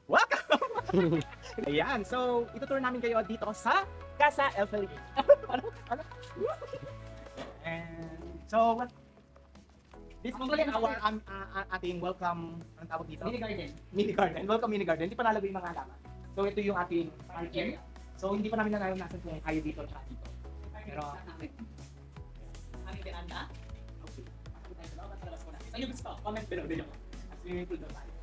Welcome! Ayan, so itutur namin kayo dito sa Casa El Felipe. Ano? And so, this is our ating welcome, anong tawag dito? Mini garden. Mini garden. Welcome mini garden. Hindi pa nalagay yung mga halaman. So ito yung ating parking. So hindi pa namin naranasan kung kayo dito at dito. Pero, Aming veranda. Saan yung gusto? Comment below din ako. Swimming pool daw tayo.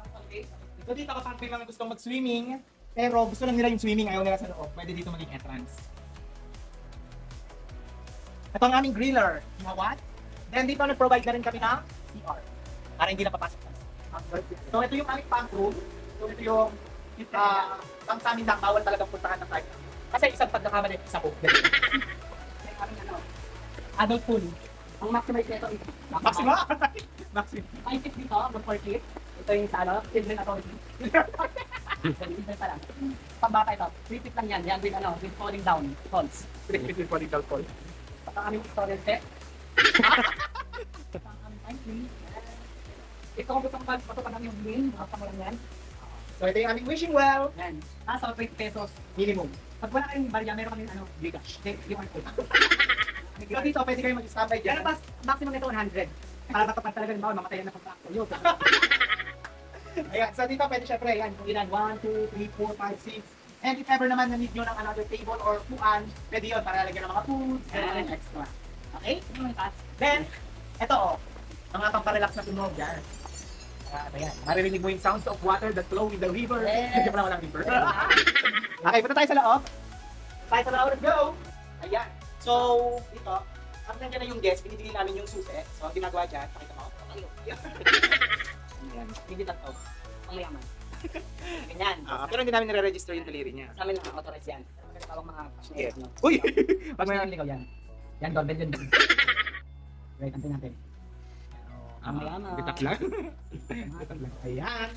So dito kapag may mga gustong mag-swimming, pero gusto lang nila yung swimming, ayaw nila sa loob, pwede dito maging entrance. Ito ang aming griller. You know what? Then dito nag-provide na rin kami ng CR. Para hindi na papasok. So ito yung aming pump room. So ito yung pang sa amin lang, bawal talagang puntahan ng tayo. Kasi isang pagkakamali, isa po. Adult pool. Ang maximize nito is Maxima! Maxima! 5 feet dito, mag 4 feet. Ito yung sa ano, children authority. Children pa lang. Pambata ito, 3 feet lang yan. Yan with ano, with falling down falls. With political call. At ang aming tutorial set. At ang aming time tree. Ito kung gusto kong patupad namin yung green, makapang mo lang yan. So ito yung aming wishing well. Yan. Nasa 20 pesos. Minimum. Pag wala kayong barya, meron kami ano, Gigash. giveaway food. So dito pwede kayo mag-standby Pero dyan. pas, maximum nito 100. Para matupad talaga ng bawal, mamatayan na contractor. Yun. Ayan, so dito pwede syempre, yan, kung ilan, 1, 2, 3, 4, 5, 6. And if ever naman na-need nyo ng another table or puan, pwede yun para lalagyan ng mga foods, and extra. Okay? Then, eto mga pamparelax na tunog dyan. Ayan, maririnig mo yung sounds of water that flow in the river. Yes. Hindi pa naman ang river. Okay, punta tayo sa loob. Tayo sa loob, let's go! Ayan. So, dito, pag nandiyan na yung guest, binibigay namin yung susi. So, ang ginagawa dyan, pakita mo. Ayan. Hindi tatlo. Ang mayaman. Ganyan. Pero hindi namin nire-register yung daliri niya. Sa amin lang, authorize yan. Kasi tawag mga passionate. No? Uy! Pag may ligaw yan. Yan, doorbell yun. Wait, antay natin. Ang mayaman. Bitak lang. Bitak lang. Ayan.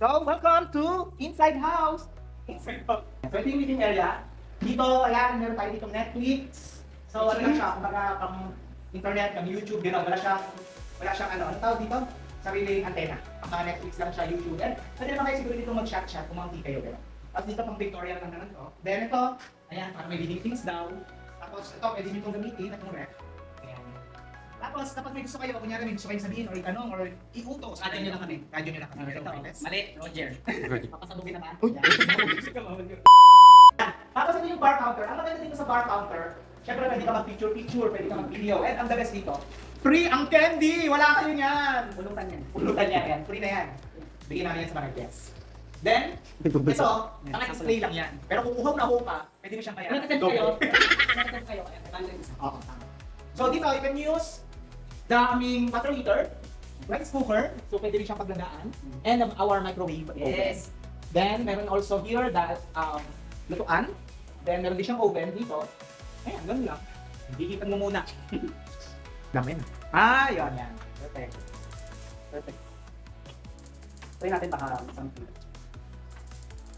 So, welcome to Inside House. Inside House. So, ito yung living area. Dito, ayan, meron tayo ditong Netflix. So, ano lang siya, kumbaga, pang internet, pang YouTube, gano'n, wala siyang ano tawag dito? Sariling antena. Pang mga Netflix lang siya, YouTube. And pwede naman kayo siguro dito mag-chat-chat kung mga kayo, gano'n. Tapos dito pang Victorian lang naman to. Then ito, ayan, para may living things daw. Tapos ito, pwede nyo itong gamitin, itong ref. Ayan. Tapos kapag may gusto kayo, kunyari may gusto kayong sabihin or itanong or iutos, Radyo nyo lang kami. Radyo nyo lang kami. Ito, mali, Roger. Papasabugin na ba? Uy! Yan. Tapos ito yung bar counter. Ang maganda dito sa bar counter, syempre pwede ka mag-picture-picture, pwede ka mag-video. And ang the best dito, free ang candy! Wala kayo niyan! Pulutan yan. Pulutan niya yan. Free na yan. Bigyan namin yan sa mga guests. Then, ito, ang display lang yan. Pero kung uhaw na uhaw ka, pwede mo siyang Kung bayaran. nakatent kayo, nakatent kayo, Oo, tama. So dito, you can use the aming water heater, rice cooker, so pwede rin siyang paglandaan, and our microwave oven. Yes. Then, meron also here that lutuan. Then, meron din siyang oven dito. Ayan, ganun lang. Hihipan mo muna. Dami na. Yun, yan. Perfect. Perfect. Try natin baka something.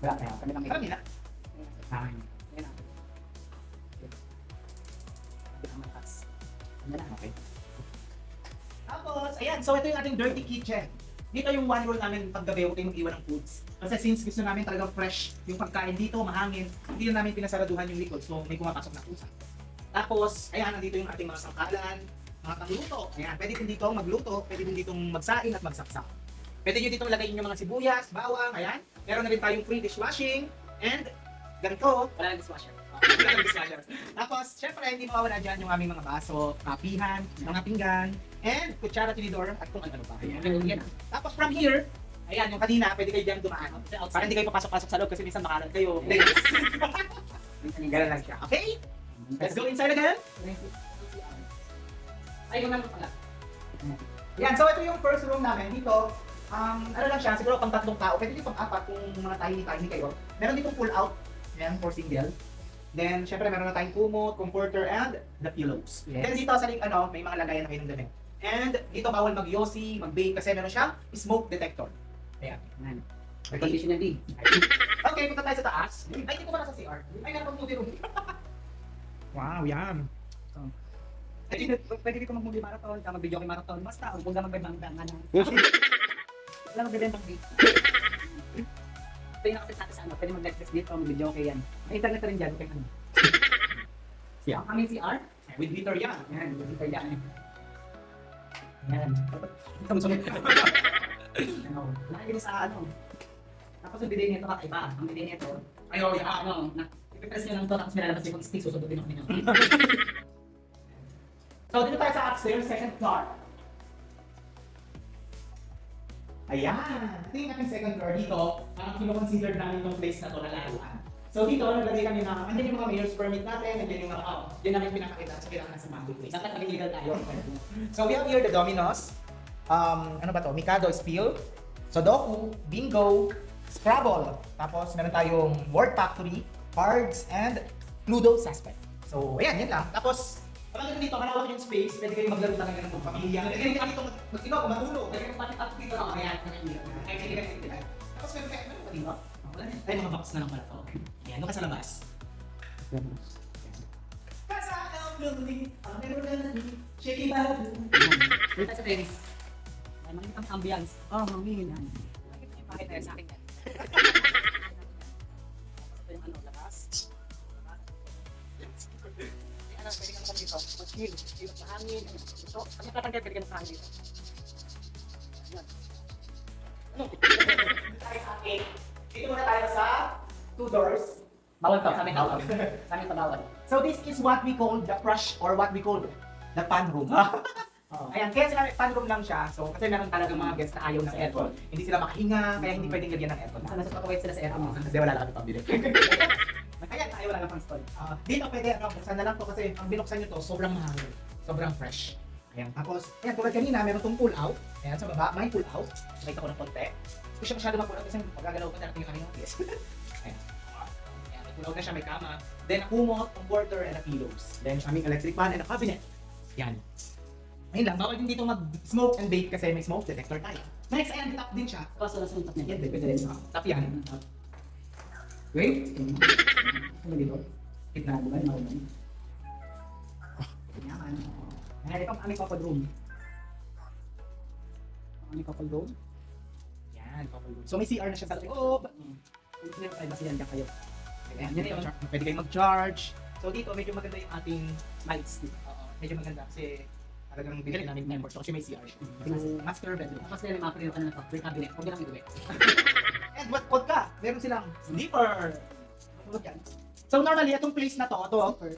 Wala na yan. Kami lang may... Marami na. Ay. Yan na. Ang matas. Yan na. Okay. Tapos, ayan. So, ito yung ating dirty kitchen. Dito yung one rule namin paggabi, huwag kayong mag-iwan ng foods. Kasi since gusto namin talagang fresh yung pagkain dito, mahangin, hindi na namin pinasaraduhan yung likod, so may pumapasok na pusa. Tapos, ayan, nandito yung ating mga sangkalan, mga pangluto. Ayan, pwede din dito magluto, pwede din dito magsaing at magsaksak. Pwede nyo dito lagay yung mga sibuyas, bawang, ayan. Meron na rin tayong free dishwashing, and ganito, Wala nang dishwasher. wala ng dishwasher. Tapos, syempre, hindi mawawala dyan yung aming mga baso, kapihan, mga pinggan, and kutsara, tinidor, at kung ano pa. Ayan. Yan. Tapos from here, ayan, yung kanina, pwede kayo dyan dumaan. Para hindi kayo papasok-pasok sa loob kasi minsan makalat kayo. Ganun lang siya. Okay? Let's go inside again. Ay, kung naman pala. Yan, so ito yung first room namin. Dito, ano lang siya, siguro pang 3 tao. Pwede dito pang 4 kung mga tiny kayo. Meron ditong pull out. Yan, for single. Then, syempre, meron na tayong kumot, comforter, and the pillows. Yes. Then dito sa may mga lagayan na kayo ng damit. And dito bawal mag-yosi, mag-bake kasi meron siyang smoke detector. Ayan. Yan. Air conditioner din. Okay, punta tayo sa taas. Ay, hindi ko pa nasa CR. Ay, meron pang movie room. Wow, yan. Pwede dito mag-movie marathon, mag-video marathon, basta huwag ka magbibang-bang. Wala magbibentang date. Ito yung nakasit natin sa ano, pwede mag-Netflix dito, mag-video okay yan. May internet rin dyan, kaya ano. CR. Kami CR? With heater yan. Yan, dito yan. Yan. Sunod-sunod. Ano, lagi sa ano. Tapos yung bidet nito kakaiba. Ang bidet nito, ayaw yung ano, ipipress nyo lang ito, tapos nilalabas yung stick, susundin ako nyo. So, dito tayo sa upstairs, second floor. Ayan! Ito yung ating second floor dito. Kino-consider namin itong place na to na laruan. So dito, naglagay kami na, andyan yung mga mayor's permit natin, andyan yung mga, yun namin pinakakita sa kailangan sa Mango Place. Dapat maging legal tayo. So we have here the Dominoes. Ano ba to? Mikado Spiel, Sudoku, Bingo, Scrabble. Tapos meron tayong Word Factory, Cards, and Cluedo Suspect. So ayan, yan lang. Tapos, kapag dito, malawak yung space, pwede kayo maglaro talaga ng pamilya. Pwede kayo dito matulog. Pwede kayo matulog dito. Ayan, kahit hindi kayo dito. Tapos meron kayo, meron pa dito. Ay, mga box na lang pala to. Ayan, doon ka sa labas. Kasa ang lonely, ang meron ka na din, shaky bad. Dito sa terrace. Ay, maliit ang ambience. Oh, mangin yan. Bakit tayo sa akin yan? Ito yung ano, labas. Ano, pwede ka naman dito. Mag-chill. Chill sa hangin. Ito, ano tatanggal, pwede ka naman sa hangin dito. Ayan. Ano? Tayo sa akin. Dito muna tayo sa 2 doors. Bawal to, sa amin bawal. Sa amin pa bawal. So this is what we call the crush or what we call the pan room. Oh. Ayan, kaya sinabi pan room lang siya. So kasi meron talaga mga guests na ayaw ng aircon. Hindi sila makahinga, kaya hindi pwedeng lagyan ng aircon. Nasa papawait sila sa aircon mo. Kasi wala lang kami pambili. Ayan, tayo wala lang pang stall. Dito pwede, buksan na lang to kasi ang binuksan nyo to, sobrang mahangin. Sobrang fresh. Ayan, tapos, ayan, tulad kanina, meron tong pull out. Ayan, sa baba, may pull out. Nakita ko ng konti. Hindi siya masyado mag-pull out kasi pagkagalaw pa natin yung aming office. Ayan. Ayan, may pull out na siya, may kama. Then, a kumot, comforter, and a pillows. Then, aming electric fan and a cabinet. Yan. Ayun lang, bawal din dito mag-smoke and bake kasi may smoke detector tayo. Next, ayan, top din siya. Kaso nasa yung top niya. Yan, pwede rin. Top yan. Wait. Ano dito? Kitna. Bukan, marunan. Yaman. Ayan, ito ang aming couple room. Ang aming couple room. Yan, couple room. So may CR na siya sa loob. Kung sino yung privacy yan, diyan kayo. Ayan, pwede kayong mag-charge. So dito, medyo maganda yung ating Lights dito. medyo maganda kasi talagang binili namin member. So kasi may CR siya. Master bedroom. Tapos nila mga pinili ka na ito, free cabinet. Huwag lang iuwi. And what ka? Meron silang sleeper. So normally, itong place na to,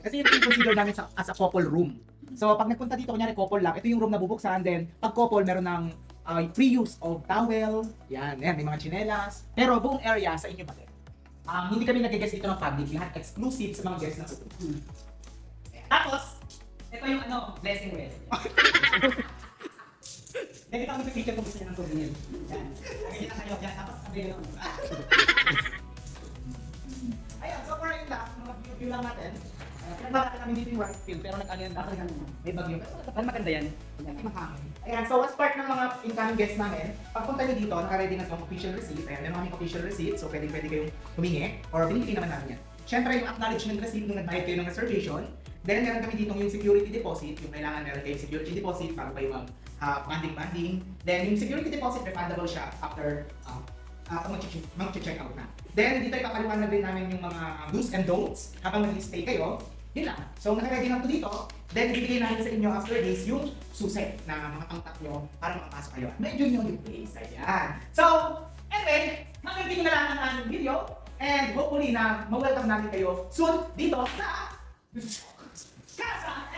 kasi ito yung consider namin as a couple room. So pag nagpunta dito, kunyari couple lang, ito yung room na bubuksan. Then pag couple, meron ng free use of towel. Yan, may mga chinelas. Pero buong area sa inyo pa din. Hindi kami nag-guest dito ng public. Lahat exclusive sa mga guests na ito. Tapos, Ito yung ano, blessing well. Dahil kami sa picture kung gusto niyo ng souvenir. Yan. Nakikita kayo. Yan. Tapos sabi nyo. Ayan. So for yun lang. Mga view lang natin. Pinagbalatan namin dito yung work field. Pero nag-ano yan. May bagyo. Ano maganda yan? May mahangin. Ayan. So as part ng mga incoming guests namin, pagpunta nyo dito, naka-ready na itong official receipt. Ayan. Meron kaming official receipt. So pwede kayong humingi. Or pinipili naman namin yan. Siyempre yung acknowledgement receipt nung nagbayad kayo ng reservation. Then meron kami dito yung security deposit. Yung kailangan meron kayong security deposit para kayo mag-banding. Then yung security deposit, refundable siya after mag-check out na. Then dito ipapaliwanag din namin yung mga do's and don'ts habang mag-stay kayo. Yun lang. So naka-ready na ito dito. Then bibigay namin sa inyo after this yung susi na mga pangtak nyo para makapasok kayo. Medyo nyo yung place. Ayan. So, anyway, hanggang dito na lang ang aming video. And hopefully na ma-welcome natin kayo soon dito sa Casa